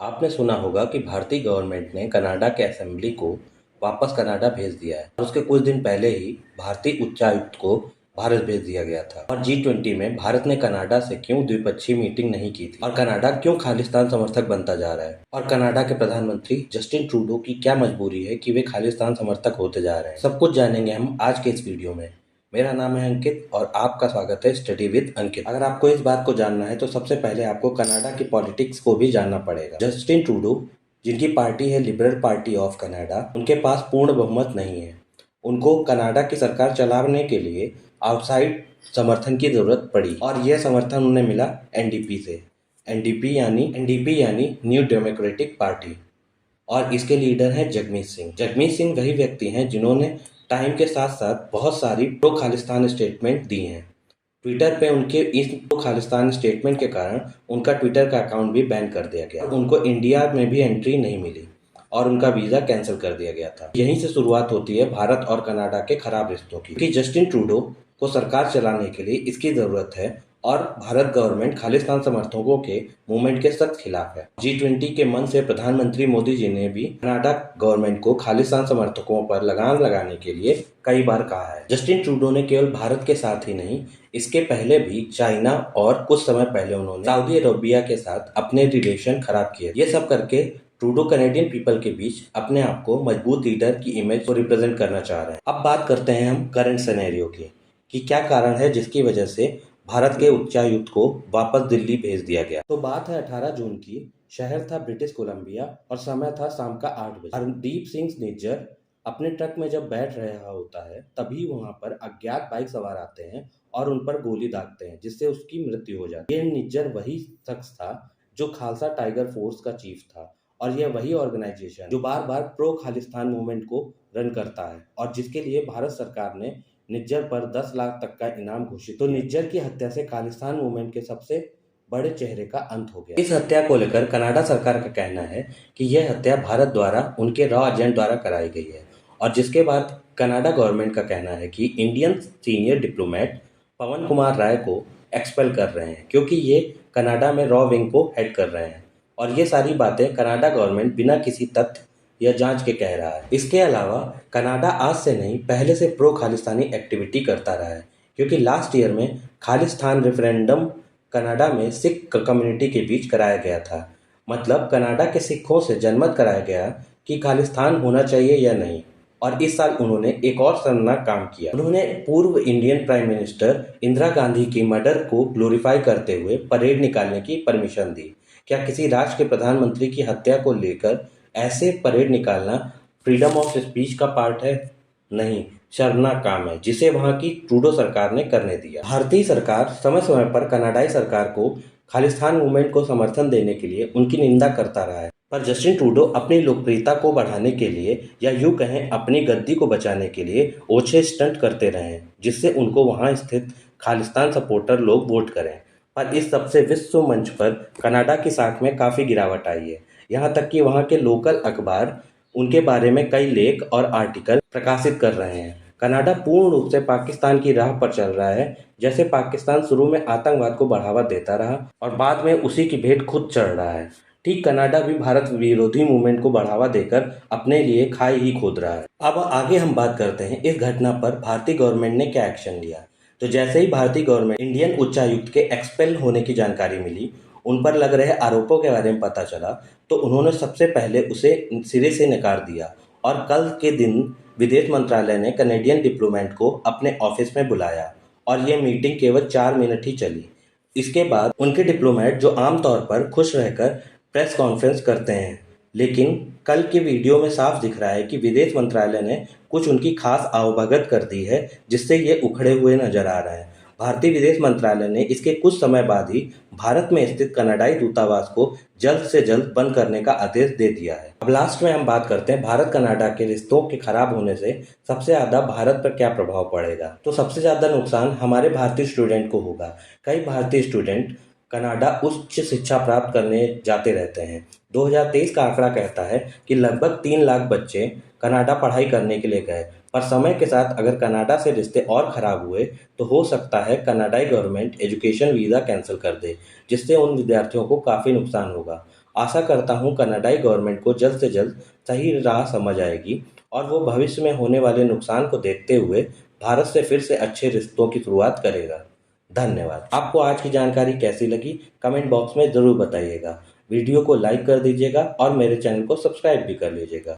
आपने सुना होगा कि भारतीय गवर्नमेंट ने कनाडा के असेंबली को वापस कनाडा भेज दिया है और उसके कुछ दिन पहले ही भारतीय उच्चायुक्त को भारत भेज दिया गया था। और G20 में भारत ने कनाडा से क्यों द्विपक्षीय मीटिंग नहीं की थी और कनाडा क्यों खालिस्तान समर्थक बनता जा रहा है और कनाडा के प्रधानमंत्री जस्टिन ट्रूडो की क्या मजबूरी है कि वे खालिस्तान समर्थक होते जा रहे हैं, सब कुछ जानेंगे हम आज के इस वीडियो में। मेरा नाम है अंकित और आपका स्वागत है स्टडी विद अंकित। अगर आपको इस बात को जानना है तो सबसे पहले आपको कनाडा की पॉलिटिक्स को भी जानना पड़ेगा। जस्टिन ट्रूडो, जिनकी पार्टी है लिबरल पार्टी ऑफ कनाडा, उनके पास पूर्ण बहुमत नहीं है। उनको कनाडा की सरकार चलाने के लिए आउटसाइड समर्थन की जरूरत पड़ी और यह समर्थन उन्हें मिला एनडीपी से। एनडीपी यानी न्यू डेमोक्रेटिक पार्टी और इसके लीडर हैं जगमीत सिंह। जगमीत सिंह वही व्यक्ति हैं जिन्होंने टाइम के साथ साथ बहुत सारी प्रो खालिस्तान स्टेटमेंट दी हैं। ट्विटर पे उनके इस प्रो खालिस्तान स्टेटमेंट के कारण उनका ट्विटर का अकाउंट भी बैन कर दिया गया। उनको इंडिया में भी एंट्री नहीं मिली और उनका वीज़ा कैंसिल कर दिया गया था। यहीं से शुरुआत होती है भारत और कनाडा के खराब रिश्तों की, कि जस्टिन ट्रूडो को सरकार चलाने के लिए इसकी ज़रूरत है और भारत गवर्नमेंट खालिस्तान समर्थकों के मूवमेंट के सख्त खिलाफ है। G20 के मन से प्रधानमंत्री मोदी जी ने भी कनाडा गवर्नमेंट को खालिस्तान समर्थकों पर लगाम लगाने के लिए कई बार कहा है। जस्टिन ट्रूडो ने केवल भारत के साथ ही नहीं, इसके पहले भी चाइना और कुछ समय पहले उन्होंने सऊदी अरबिया के साथ अपने रिलेशन खराब किए। ये सब करके ट्रूडो कैनेडियन पीपल के बीच अपने आप को मजबूत लीडर की इमेज को रिप्रेजेंट करना चाह रहे हैं। अब बात करते हैं हम करंट सिनेरियो की, कि क्या कारण है जिसकी वजह से भारत के उच्चायुक्त को वापस दिल्ली भेज दिया गया। तो बात है 18 जून की। शहर था ब्रिटिश कोलंबिया और समय था शाम का 8 बजे। हरदीप सिंह निज्जर अपने ट्रक में जब बैठ रहा होता है तभी वहां पर अज्ञात बाइक सवार आते हैं और उन पर गोली दागते हैं, जिससे उसकी मृत्यु हो जाती है। ये निज्जर वही शख्स था जो खालसा टाइगर फोर्स का चीफ था और यह वही ऑर्गेनाइजेशन जो बार बार प्रो खालिस्तान मूवमेंट को रन करता है और जिसके लिए भारत सरकार ने निज्जर पर 10 लाख तक का इनाम घोषित। तो निज्जर की हत्या से खालिस्तान मूवमेंट के सबसे बड़े चेहरे का अंत हो गया। इस हत्या को लेकर कनाडा सरकार का कहना है कि यह हत्या भारत द्वारा उनके रॉ एजेंट द्वारा कराई गई है और जिसके बाद कनाडा गवर्नमेंट का कहना है कि इंडियन सीनियर डिप्लोमेट पवन कुमार राय को एक्सपेल कर रहे हैं क्योंकि ये कनाडा में रॉ विंग को हेड कर रहे हैं। और ये सारी बातें कनाडा गवर्नमेंट बिना किसी तथ्य या जांच के कह रहा है। इसके अलावा कनाडा आज से नहीं पहले से प्रो खालिस्तानी एक्टिविटी करता रहा है, क्योंकि लास्ट ईयर में खालिस्तान रेफरेंडम कनाडा में सिख कम्युनिटी के बीच कराया गया था। मतलब कनाडा के सिखों से जनमत कराया गया कि खालिस्तान होना चाहिए या नहीं। और इस साल उन्होंने एक और शर्मनाक काम किया। उन्होंने पूर्व Indian prime minister Indira Gandhi की मर्डर को ग्लोरीफाई करते हुए परेड निकालने की परमिशन दी। क्या किसी राष्ट्र के प्रधानमंत्री की हत्या को लेकर ऐसे परेड निकालना फ्रीडम ऑफ स्पीच का पार्ट है? नहीं, शर्मनाक काम है जिसे वहां की ट्रूडो सरकार ने करने दिया। भारतीय सरकार समय समय पर कनाडाई सरकार को खालिस्तान मूवमेंट को समर्थन देने के लिए उनकी निंदा करता रहा है, पर जस्टिन ट्रूडो अपनी लोकप्रियता को बढ़ाने के लिए या यूं कहें अपनी गद्दी को बचाने के लिए ओछे स्टंट करते रहे हैं, जिससे उनको वहां स्थित खालिस्तान सपोर्टर लोग वोट करें। पर इस सबसे विश्व मंच पर कनाडा की साख में काफ़ी गिरावट आई है। यहाँ तक कि वहाँ के लोकल अखबार उनके बारे में कई लेख और आर्टिकल प्रकाशित कर रहे हैं। कनाडा पूर्ण रूप से पाकिस्तान की राह पर चल रहा है। जैसे पाकिस्तान शुरू में आतंकवाद को बढ़ावा देता रहा और बाद में उसी की भेंट खुद चढ़ रहा है, ठीक कनाडा भी भारत विरोधी मूवमेंट को बढ़ावा देकर अपने लिए खाई ही खोद रहा है। अब आगे हम बात करते हैं इस घटना पर भारतीय गवर्नमेंट ने क्या एक्शन लिया। तो जैसे ही भारतीय गवर्नमेंट इंडियन उच्चायुक्त के एक्सपेल होने की जानकारी मिली, उन पर लग रहे आरोपों के बारे में पता चला, तो उन्होंने सबसे पहले उसे सिरे से नकार दिया और कल के दिन विदेश मंत्रालय ने कनेडियन डिप्लोमेट को अपने ऑफिस में बुलाया और ये मीटिंग केवल 4 मिनट ही चली। इसके बाद उनके डिप्लोमेट, जो आमतौर पर खुश रहकर प्रेस कॉन्फ्रेंस करते हैं, लेकिन कल के वीडियो में साफ दिख रहा है कि विदेश मंत्रालय ने कुछ उनकी खास आवभगत कर दी है, जिससे ये उखड़े हुए नजर आ रहे हैं। भारतीय विदेश मंत्रालय ने इसके कुछ समय बाद ही भारत में स्थित कनाडाई दूतावास को जल्द से जल्द बंद करने का आदेश दे दिया है। अब लास्ट में हम बात करते हैं भारत कनाडा के रिश्तों के खराब होने से सबसे ज्यादा भारत पर क्या प्रभाव पड़ेगा। तो सबसे ज्यादा नुकसान हमारे भारतीय स्टूडेंट को होगा। कई भारतीय स्टूडेंट कनाडा उच्च शिक्षा प्राप्त करने जाते रहते हैं। 2023 का आंकड़ा कहता है कि लगभग 3 लाख बच्चे कनाडा पढ़ाई करने के लिए गए, पर समय के साथ अगर कनाडा से रिश्ते और ख़राब हुए तो हो सकता है कनाडाई गवर्नमेंट एजुकेशन वीज़ा कैंसिल कर दे, जिससे उन विद्यार्थियों को काफ़ी नुकसान होगा। आशा करता हूँ कनाडाई गवर्नमेंट को जल्द से जल्द सही राह समझ आएगी और वो भविष्य में होने वाले नुकसान को देखते हुए भारत से फिर से अच्छे रिश्तों की शुरुआत करेगा। धन्यवाद। आपको आज की जानकारी कैसी लगी कमेंट बॉक्स में ज़रूर बताइएगा। वीडियो को लाइक कर दीजिएगा और मेरे चैनल को सब्सक्राइब भी कर लीजिएगा।